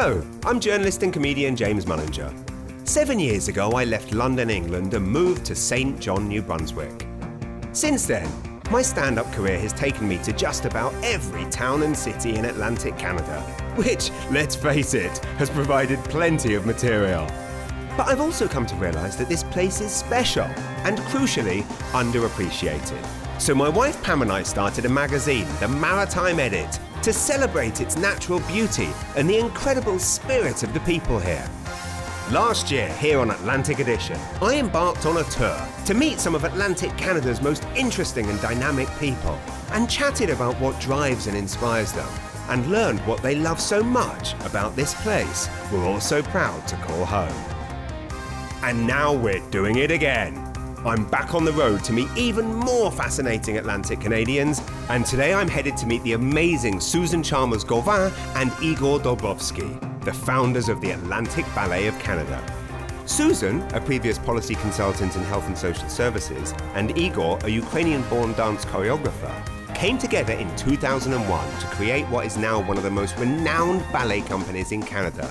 Hello, I'm journalist and comedian James Mullinger. 7 years ago, I left London, England and moved to St. John, New Brunswick. Since then, my stand-up career has taken me to just about every town and city in Atlantic Canada, which, let's face it, has provided plenty of material. But I've also come to realise that this place is special and, crucially, underappreciated. So my wife Pam and I started a magazine, the Maritime Edit, to celebrate its natural beauty and the incredible spirit of the people here. Last year, here on Atlantic Edition, I embarked on a tour to meet some of Atlantic Canada's most interesting and dynamic people, and chatted about what drives and inspires them, and learned what they love so much about this place we're all so proud to call home. And now we're doing it again. I'm back on the road to meet even more fascinating Atlantic Canadians, and today I'm headed to meet the amazing Susan Chalmers-Gauvin and Igor Dobrovolskiy, the founders of the Atlantic Ballet of Canada. Susan, a previous policy consultant in health and social services, and Igor, a Ukrainian-born dance choreographer, came together in 2001 to create what is now one of the most renowned ballet companies in Canada.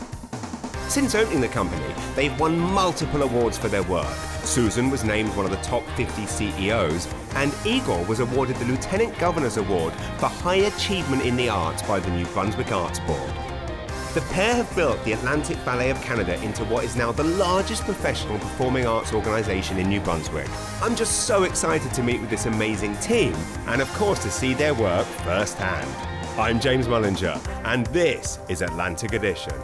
Since opening the company, they've won multiple awards for their work. Susan was named one of the top 50 CEOs, and Igor was awarded the Lieutenant Governor's Award for High Achievement in the Arts by the New Brunswick Arts Board. The pair have built the Atlantic Ballet of Canada into what is now the largest professional performing arts organisation in New Brunswick. I'm just so excited to meet with this amazing team, and of course to see their work firsthand. I'm James Mullinger, and this is Atlantic Edition.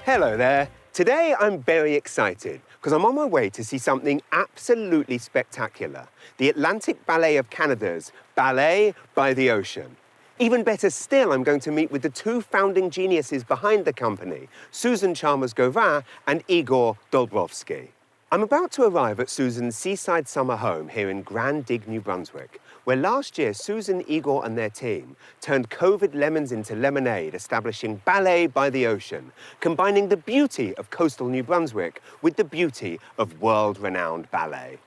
Hello there. Today I'm very excited because I'm on my way to see something absolutely spectacular. The Atlantic Ballet of Canada's Ballet by the Ocean. Even better still, I'm going to meet with the two founding geniuses behind the company, Susan Chalmers-Gauvin and Igor Dobrovolskiy. I'm about to arrive at Susan's seaside summer home here in Grand-Digue, New Brunswick, where last year Susan, Igor and their team turned COVID lemons into lemonade, establishing Ballet by the Ocean, combining the beauty of coastal New Brunswick with the beauty of world-renowned ballet.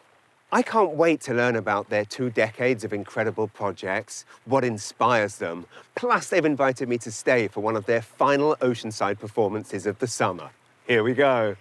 I can't wait to learn about their 2 decades of incredible projects, what inspires them, plus they've invited me to stay for one of their final oceanside performances of the summer. Here we go.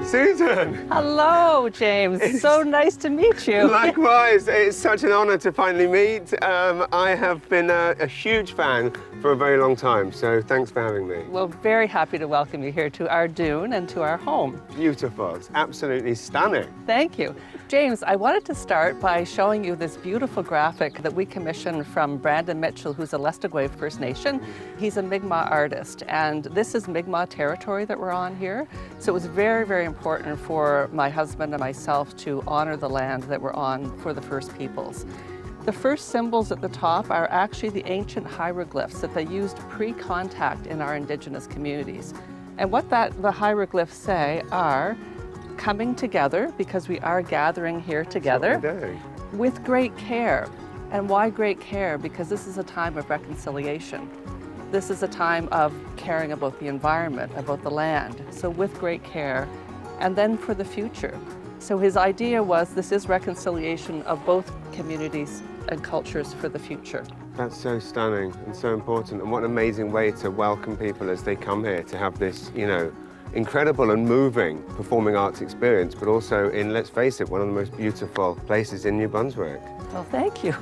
Susan! Hello, James. So nice to meet you. Likewise, it's such an honor to finally meet. I have been a huge fan for a very long time, so thanks for having me. Well, very happy to welcome you here to our dune and to our home. Beautiful. It's absolutely stunning. Thank you. James, I wanted to start by showing you this beautiful graphic that we commissioned from Brandon Mitchell, who's a Lestegwave First Nation. He's a Mi'kmaq artist, and this is Mi'kmaq territory that we're on here. So it was very, very important for my husband and myself to honor the land that we're on for the First Peoples. The first symbols at the top are actually the ancient hieroglyphs that they used pre-contact in our Indigenous communities. And what the hieroglyphs say are coming together, because we are gathering here together, with great care. And why great care? Because this is a time of reconciliation. This is a time of caring about the environment, about the land. So with great care, and then for the future. So his idea was this is reconciliation of both communities and cultures for the future. That's so stunning and so important, and what an amazing way to welcome people as they come here to have this, you know, incredible and moving performing arts experience, but also in, let's face it, one of the most beautiful places in New Brunswick. Well, thank you.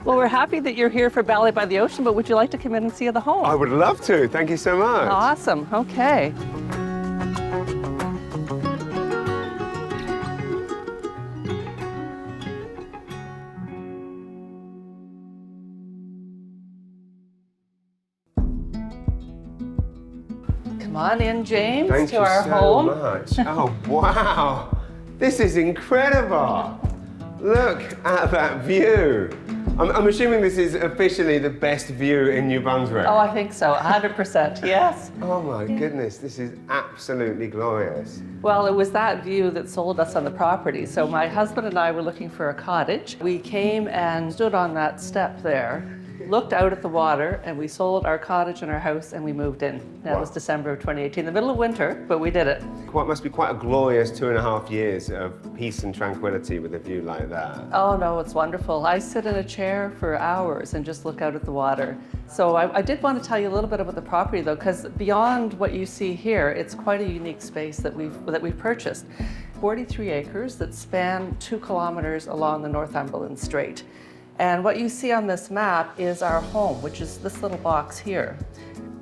Well, we're happy that you're here for Ballet by the Ocean, but would you like to come in and see the home? I would love to. Thank you so much. Awesome. Okay. Come on in, James, to our home. Thank you so much. Oh, wow. This is incredible. Look at that view. I'm assuming this is officially the best view in New Brunswick. Oh, I think so, 100%, yes. Oh my goodness, this is absolutely glorious. Well, it was that view that sold us on the property. So my husband and I were looking for a cottage. We came and stood on that step there, looked out at the water, and we sold our cottage and our house and we moved in. That was December of 2018, the middle of winter, but we did it. Must be quite a glorious 2.5 years of peace and tranquility with a view like that. Oh no, it's wonderful. I sit in a chair for hours and just look out at the water. So I did want to tell you a little bit about the property though, because beyond what you see here, it's quite a unique space that we've purchased. 43 acres that span 2 kilometers along the Northumberland Strait. And what you see on this map is our home, which is this little box here.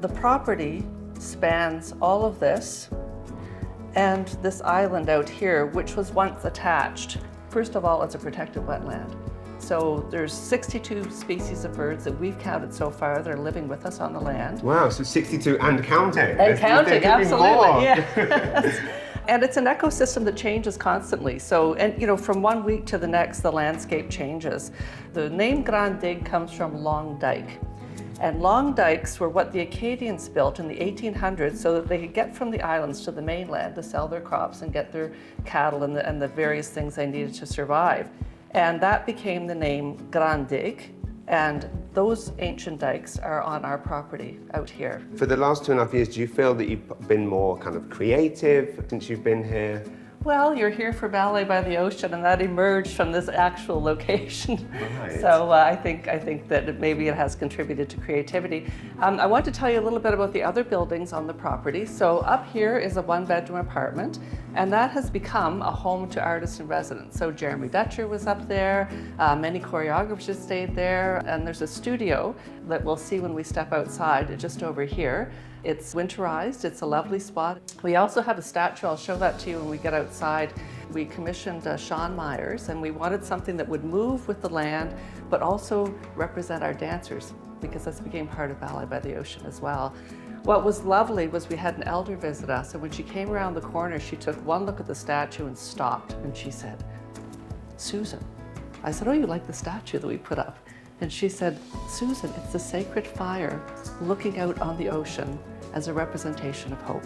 The property spans all of this and this island out here, which was once attached. First of all, it's a protected wetland. So there's 62 species of birds that we've counted so far that are living with us on the land. Wow, so 62 and counting. And counting, absolutely, yeah. And it's an ecosystem that changes constantly. So, and you know, from one week to the next, the landscape changes. The name Grand-Digue comes from long dike. And long dikes were what the Acadians built in the 1800s so that they could get from the islands to the mainland to sell their crops and get their cattle and the various things they needed to survive. And that became the name Grand-Digue. And those ancient dikes are on our property out here. For the last 2.5 years, do you feel that you've been more kind of creative since you've been here? Well, you're here for Ballet by the Ocean, and that emerged from this actual location. Right. So I think that maybe it has contributed to creativity. I want to tell you a little bit about the other buildings on the property. So up here is a 1-bedroom apartment, and that has become a home to artists in residence. So Jeremy Dutcher was up there, many choreographers stayed there, and there's a studio that we'll see when we step outside just over here. It's winterized, it's a lovely spot. We also have a statue, I'll show that to you when we get outside. We commissioned Sean Myers, and we wanted something that would move with the land, but also represent our dancers, because this became part of Ballet by the Ocean as well. What was lovely was we had an elder visit us, and when she came around the corner, she took one look at the statue and stopped, and she said, "Susan." I said, "Oh, you like the statue that we put up?" And she said, "Susan, it's the sacred fire looking out on the ocean as a representation of hope."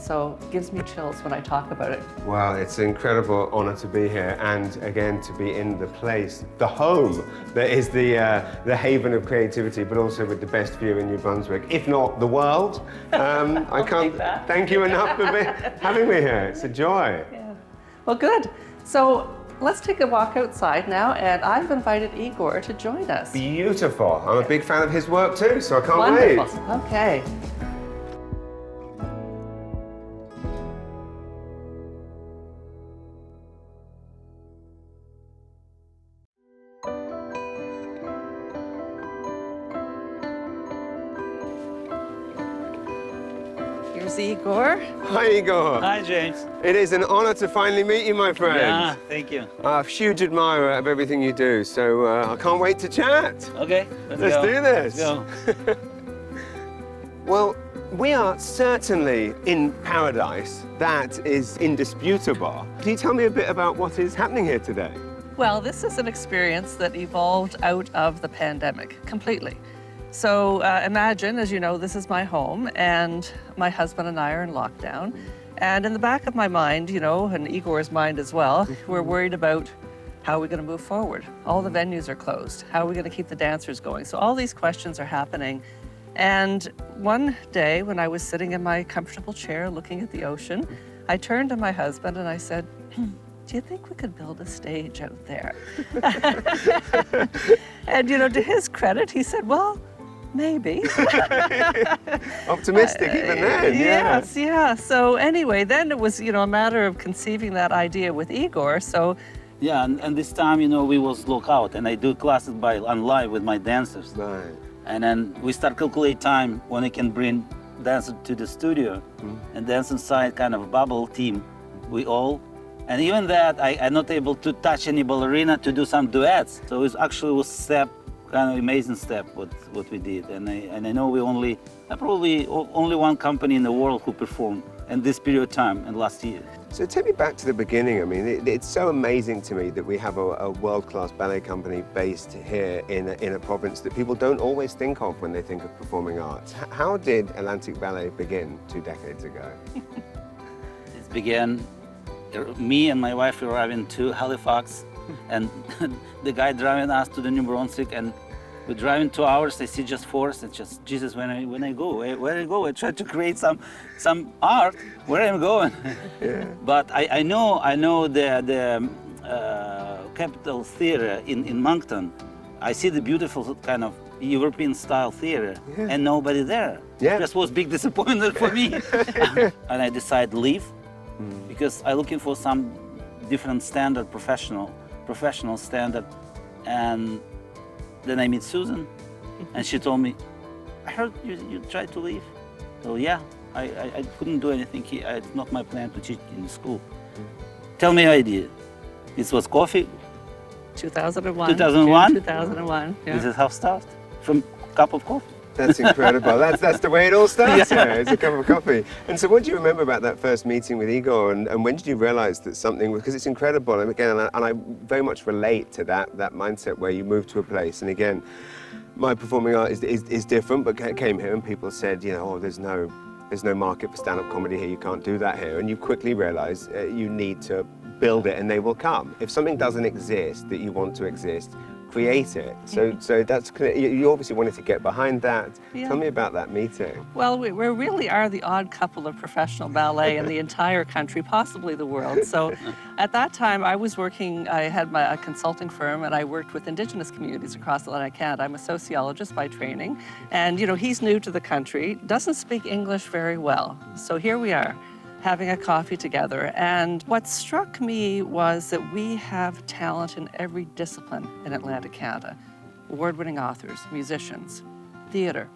So it gives me chills when I talk about it. Well, it's an incredible honor to be here, and again to be in the place, the home that is the haven of creativity, but also with the best view in New Brunswick, if not the world. I can't thank you enough for having me here. It's a joy. Yeah. Well, good. So let's take a walk outside now, and I've invited Igor to join us. Beautiful. I'm a big fan of his work too, so I can't Wonderful. wait. Okay. Here's Igor. Hi, Igor. Hi, James. It is an honor to finally meet you, my friend. Yeah, thank you. I'm a huge admirer of everything you do, so I can't wait to chat. Okay, Let's go. do this. Let's go. Well, we are certainly in paradise. That is indisputable. Can you tell me a bit about what is happening here today? Well, this is an experience that evolved out of the pandemic completely. So imagine, as you know, this is my home, and my husband and I are in lockdown. And in the back of my mind, you know, and Igor's mind as well, we're worried about how are we going to move forward? All the venues are closed. How are we going to keep the dancers going? So all these questions are happening. And one day when I was sitting in my comfortable chair looking at the ocean, I turned to my husband and I said, "Do you think we could build a stage out there?" And you know, to his credit, he said, "Well, maybe." Optimistic even then, yeah. Yes, yeah. So anyway, then it was, you know, a matter of conceiving that idea with Igor. So Yeah, and this time, you know, we was locked out, and I do classes online with my dancers. Right. And then we start calculate time when I can bring dancers to the studio and dance inside kind of bubble team. We all, and even that, I'm not able to touch any ballerina to do some duets. So it actually was step, kind of amazing step what we did. And I know we probably only one company in the world who performed in this period of time and last year. So take me back to the beginning. I mean, it's so amazing to me that we have a world-class ballet company based here in a province that people don't always think of when they think of performing arts. How did Atlantic Ballet begin 2 decades ago? It began, me and my wife arriving to Halifax, and the guy driving us to the New Brunswick, and we're driving 2 hours. I see just forest. It's just Jesus. When I go, where I go, I try to create some art. Where I'm going, Yeah. but I know the Capitol Theatre in Moncton. I see the beautiful kind of European style theatre, Yeah. and nobody there. Yeah. This was big disappointment for me, and I decided leave because I'm looking for some different standard, professional standard, and then I meet Susan, and she told me, I heard you tried to leave. So yeah, I couldn't do anything here. It's not my plan to teach in the school. Tell me your idea. This was coffee. 2001. 2001? June 2001. Yeah. This is how it started, from a cup of coffee. That's incredible. That's the way it all starts here. It's a cup of coffee. And so what do you remember about that first meeting with Igor, and when did you realize that something, because it's incredible, and again, and I very much relate to that mindset where you move to a place, and again, my performing art is different, but came here and people said, you know, oh, there's no market for stand-up comedy here, you can't do that here, and you quickly realize you need to build it and they will come. If something doesn't exist that you want to exist, create it. So that's clear. You obviously wanted to get behind that. Yeah. Tell me about that meeting. Well, we really are the odd couple of professional ballet in the entire country, possibly the world. So at that time, I was working, I had a consulting firm, and I worked with Indigenous communities across Atlantic Canada. I'm a sociologist by training, and he's new to the country, doesn't speak English very well. So here we are, having a coffee together. And what struck me was that we have talent in every discipline in Atlantic Canada. Award-winning authors, musicians, theater,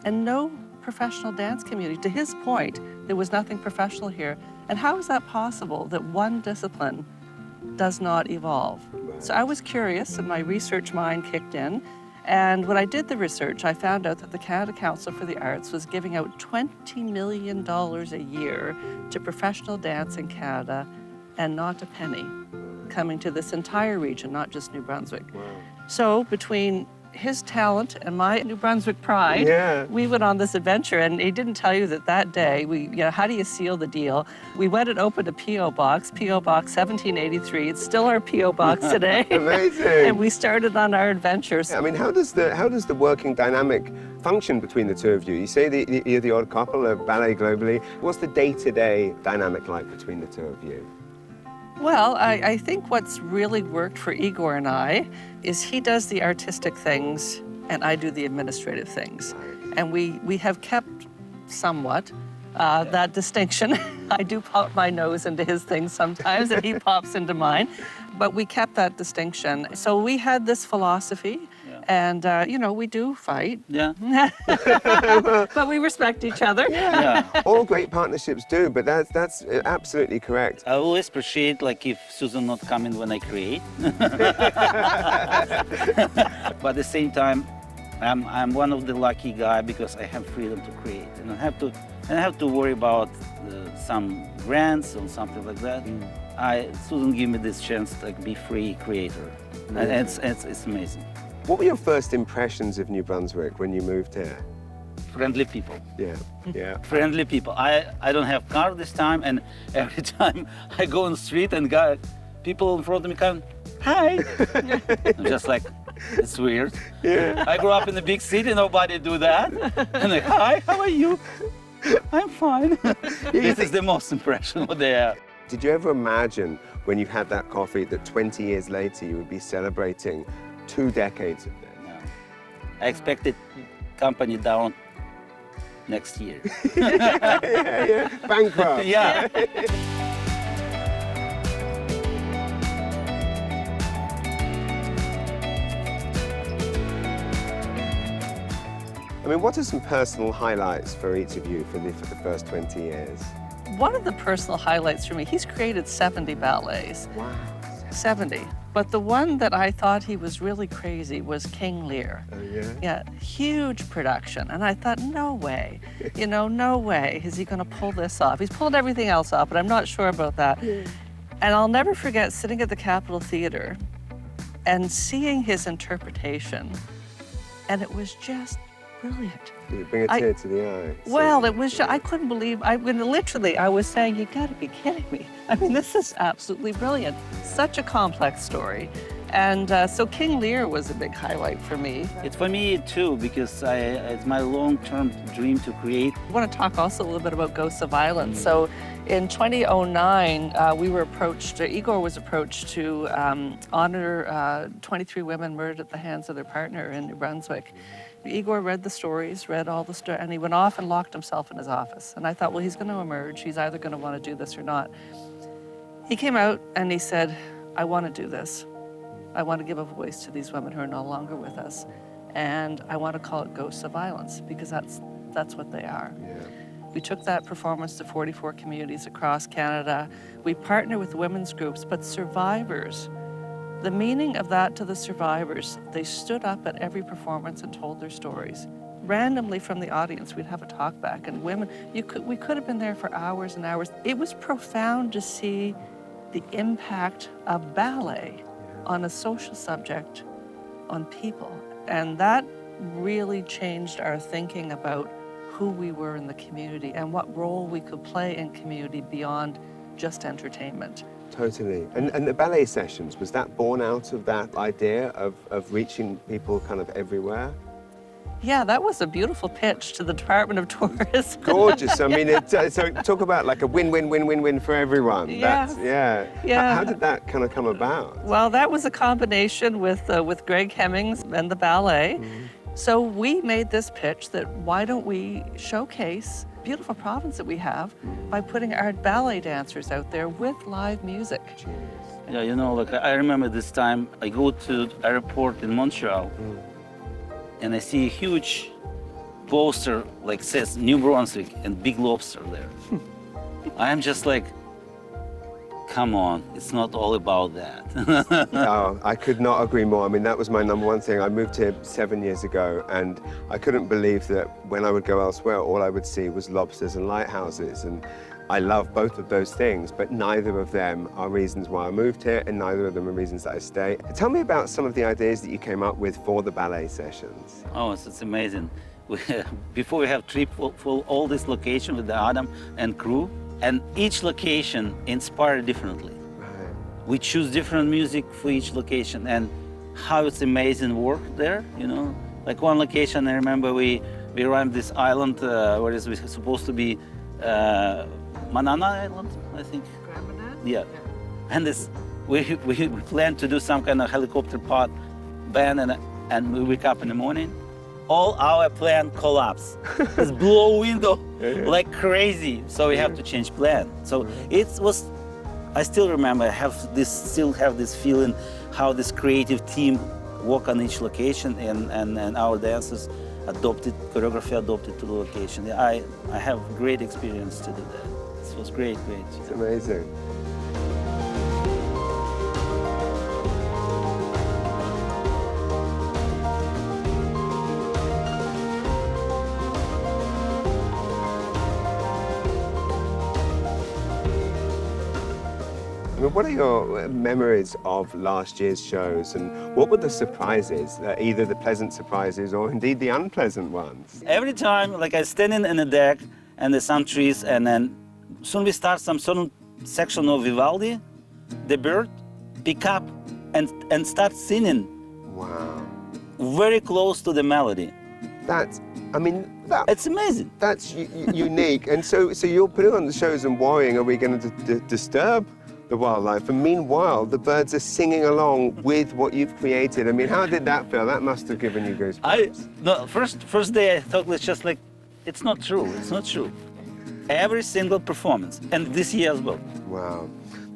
and no professional dance community. To his point, there was nothing professional here. And how is that possible that one discipline does not evolve? So I was curious, and my research mind kicked in. And when I did the research, I found out that the Canada Council for the Arts was giving out $20 million a year to professional dance in Canada, and not a penny coming to this entire region, not just New Brunswick. Wow. So between his talent and my New Brunswick pride, Yeah. we went on this adventure. And he didn't tell you that day, how do you seal the deal? We went and opened a P.O. Box, P.O. Box 1783. It's still our P.O. Box today. Amazing. And we started on our adventures. I mean, how does the working dynamic function between the two of you? You say that you're the odd couple of ballet globally. What's the day-to-day dynamic like between the two of you? Well, I think what's really worked for Igor and I is he does the artistic things and I do the administrative things. And we have kept somewhat that distinction. I do pop my nose into his things sometimes and he pops into mine, but we kept that distinction. So we had this philosophy. And, we do fight. Yeah. But we respect each other. Yeah. All great partnerships do, but that's absolutely correct. I always appreciate if Susan not coming when I create. But at the same time, I'm one of the lucky guy because I have freedom to create, and I have to worry about some grants or something like that. Susan gave me this chance to be free creator, and it's amazing. What were your first impressions of New Brunswick when you moved here? Friendly people. Yeah. Friendly people. I don't have car this time, and every time I go on the street and people in front of me come, hi. I'm just like, it's weird. Yeah. I grew up in a big city, nobody do that. And hi, how are you? I'm fine. This is the most impression what they have. Did you ever imagine when you had that coffee that 20 years later you would be celebrating 2 decades of this? No. I expected company down next year. Yeah. Bankrupt. Yeah. I mean, what are some personal highlights for each of you for the first 20 years? One of the personal highlights for me, he's created 70 ballets. Wow. 70. But the one that I thought he was really crazy was King Lear. Oh, yeah? Yeah, huge production. And I thought, no way, you know, no way is he gonna pull this off. He's pulled everything else off, but I'm not sure about that. Yeah. And I'll never forget sitting at the Capitol Theater and seeing his interpretation, and it was just brilliant. You bring a tear to the eye. Well, it was, I couldn't believe, literally, I was saying, you gotta be kidding me. I mean, this is absolutely brilliant. Such a complex story. And so King Lear was a big highlight for me. It's for me too, because it's my long-term dream to create. I want to talk also a little bit about Ghosts of Violence. So in 2009, we were approached, Igor was approached to honor 23 women murdered at the hands of their partner in New Brunswick. Igor read the stories, read all the stories, and he went off and locked himself in his office. And I thought, well, he's going to emerge. He's either going to want to do this or not. He came out and he said, I want to do this. I want to give a voice to these women who are no longer with us. And I want to call it Ghosts of Violence, because that's what they are. Yeah. We took that performance to 44 communities across Canada. We partner with women's groups, but survivors, the meaning of that to the survivors, they stood up at every performance and told their stories. Randomly from the audience, we'd have a talk back, and women, we could have been there for hours and hours. It was profound to see the impact of ballet on a social subject on people. And that really changed our thinking about who we were in the community and what role we could play in community beyond just entertainment. Totally. And the ballet sessions, was that born out of that idea of reaching people kind of everywhere? Yeah, that was a beautiful pitch to the Department of Tourism. Gorgeous. I mean, so talk about like a win-win-win-win-win for everyone. Yeah. How did that kind of come about? Well, that was a combination with Greg Hemmings and the ballet. Mm-hmm. So we made this pitch that why don't we showcase beautiful province that we have by putting our ballet dancers out there with live music. Jeez. Yeah, you know, like I remember this time I go to airport in Montreal and I see a huge poster like says New Brunswick and Big Lobster there. I am just like, come on, it's not all about that. Oh, I could not agree more. I mean, that was my number one thing. I moved here 7 years ago, and I couldn't believe that when I would go elsewhere, all I would see was lobsters and lighthouses. And I love both of those things, but neither of them are reasons why I moved here, and neither of them are reasons that I stay. Tell me about some of the ideas that you came up with for the ballet sessions. Oh, it's amazing. Before we have trip for all this location with the Adam and crew, and each location inspired differently. Right. We choose different music for each location, and how it's amazing work there, you know. Like one location, I remember we arrived this island where it's supposed to be Manana Island, I think. Yeah. And we planned to do some kind of helicopter pod band, and we wake up in the morning. All our plan collapsed. It's blow window like crazy. So we have to change plan. So it was, I still remember, still have this feeling how this creative team work on each location, and our dancers choreography adopted to the location. I have great experience to do that. This was great. It's amazing. I mean, what are your memories of last year's shows, and what were the surprises, either the pleasant surprises or indeed the unpleasant ones? Every time, like I standing in the deck and there's some trees, and then soon we start some certain section of Vivaldi, the bird pick up and start singing. Wow. Very close to the melody. It's amazing. That's unique. And so you're putting on the shows and worrying, are we going to disturb the wildlife? And meanwhile, the birds are singing along with what you've created. I mean, how did that feel? That must have given you goosebumps. First day I thought it's just like, it's not true. Every single performance, and this year as well. Wow.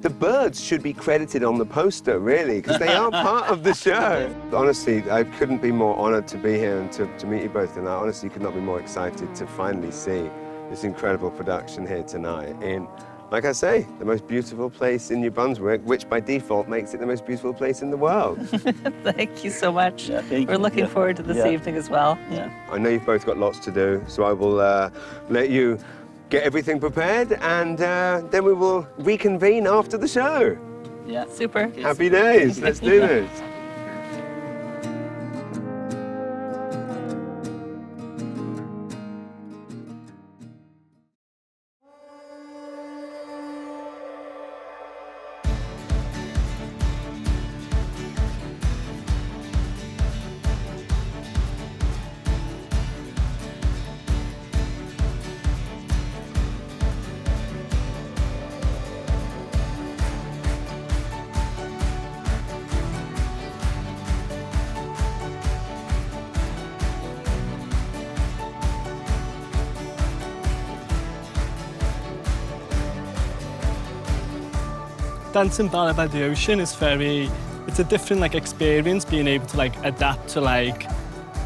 The birds should be credited on the poster, really, because they are part of the show. Honestly, I couldn't be more honored to be here and to meet you both, and I honestly could not be more excited to finally see this incredible production here tonight in like I say, the most beautiful place in New Brunswick, which by default makes it the most beautiful place in the world. Thank you so much. Yeah, thank We're you. looking Yeah. forward to this Yeah. evening as well. Yeah. I know you've both got lots to do, so I will let you get everything prepared, and then we will reconvene after the show. Yeah. Super. Happy days. Let's do this. Dancing ballet by the ocean is it's a different experience, being able to adapt to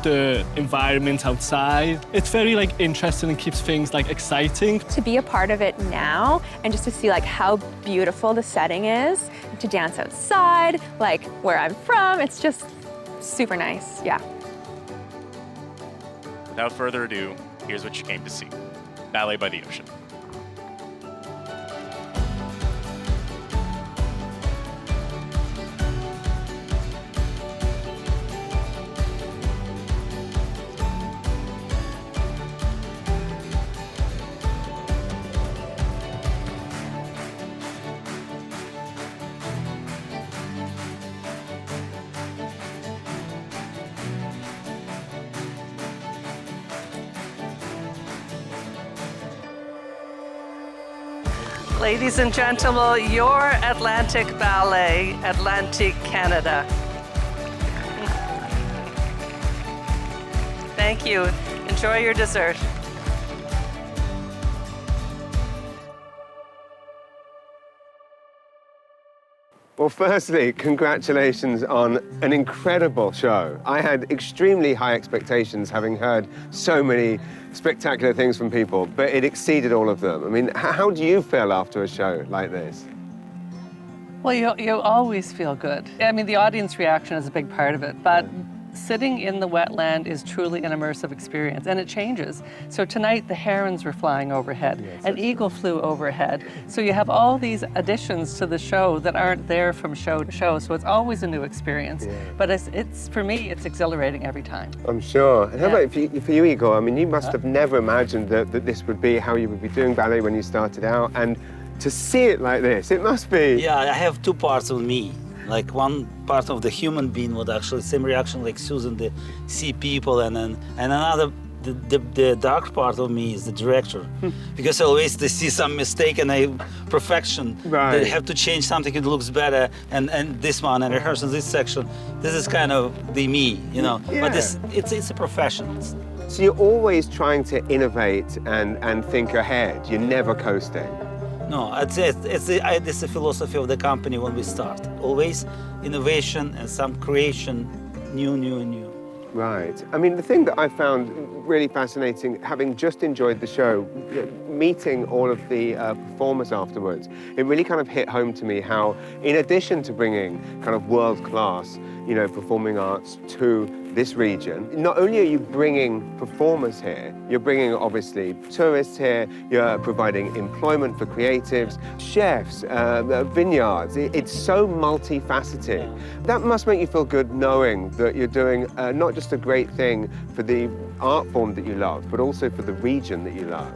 the environment outside. It's very interesting and keeps things exciting. To be a part of it now and just to see how beautiful the setting is, to dance outside, where I'm from, it's just super nice, yeah. Without further ado, here's what you came to see. Ballet by the Ocean. Ladies and gentlemen, your Atlantic Ballet, Atlantic Canada. Thank you. Enjoy your dessert. Well, firstly, congratulations on an incredible show. I had extremely high expectations, having heard so many spectacular things from people, but it exceeded all of them. I mean, how do you feel after a show like this? Well, you always feel good. I mean, the audience reaction is a big part of it, but sitting in the wetland is truly an immersive experience, and it changes. So tonight, the herons were flying overhead, an eagle flew overhead. So you have all these additions to the show that aren't there from show to show, so it's always a new experience. But it's for me, it's exhilarating every time. I'm sure. And how about for you, Igor? I mean, you must have never imagined that this would be how you would be doing ballet when you started out, and to see it like this, it must be. Yeah, I have two parts of me. One part of the human being would actually same reaction like Susan, the see people, and another the dark part of me is the director, because always they see some mistake and perfection. Right. They have to change something, it looks better, and this one and rehearsing this section. This is kind of the me, you know. Yeah. But it's a profession. So you're always trying to innovate and think ahead. You're never coasting. No, it's the philosophy of the company when we start. Always innovation and some creation, new. Right. I mean, the thing that I found really fascinating, having just enjoyed the show, meeting all of the performers afterwards, it really kind of hit home to me how, in addition to bringing kind of world-class, performing arts to this region, not only are you bringing performers here, you're bringing obviously tourists here, you're providing employment for creatives, chefs, vineyards. It's so multifaceted. That must make you feel good knowing that you're doing not just a great thing for the art form that you love, but also for the region that you love.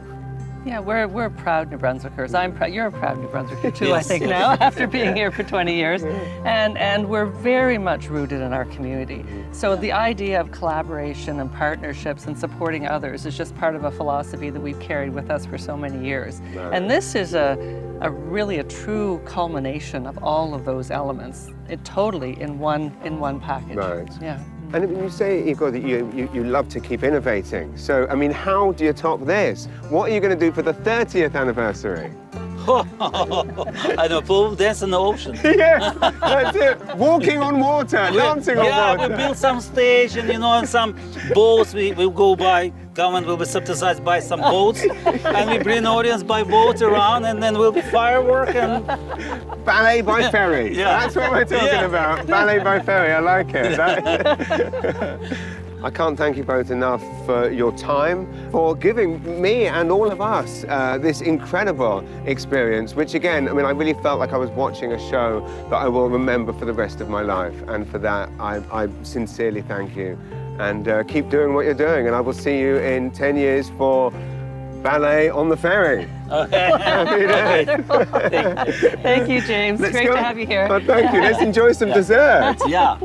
Yeah, we're proud New Brunswickers. I'm proud. You're a proud New Brunswicker too, Yes, I think, yes. now, after being here for 20 years. And we're very much rooted in our community. So the idea of collaboration and partnerships and supporting others is just part of a philosophy that we've carried with us for so many years. Right. And this is really a true culmination of all of those elements. It totally in one package. Right. Yeah. And when you say, Igor, that you love to keep innovating, so, I mean, how do you top this? What are you going to do for the 30th anniversary? I know, pole dance in the ocean. Yeah, that's it. Walking on water, dancing on water. Yeah, we built some stage and, and some boats we go by. government will be subsidized by some boats, and we bring audience by boat around, and then will be firework and Ballet by ferry. Yeah. That's what we're talking Yeah. about. Ballet by ferry. I like it. I can't thank you both enough for your time, for giving me and all of us this incredible experience, which again, I mean, I really felt like I was watching a show that I will remember for the rest of my life. And for that, I sincerely thank you. And keep doing what you're doing. And I will see you in 10 years for Ballet on the Ferry. okay. Happy day. Thank you, James. Let's Great go. to have you here. Oh, thank you. Let's enjoy some dessert. Yeah.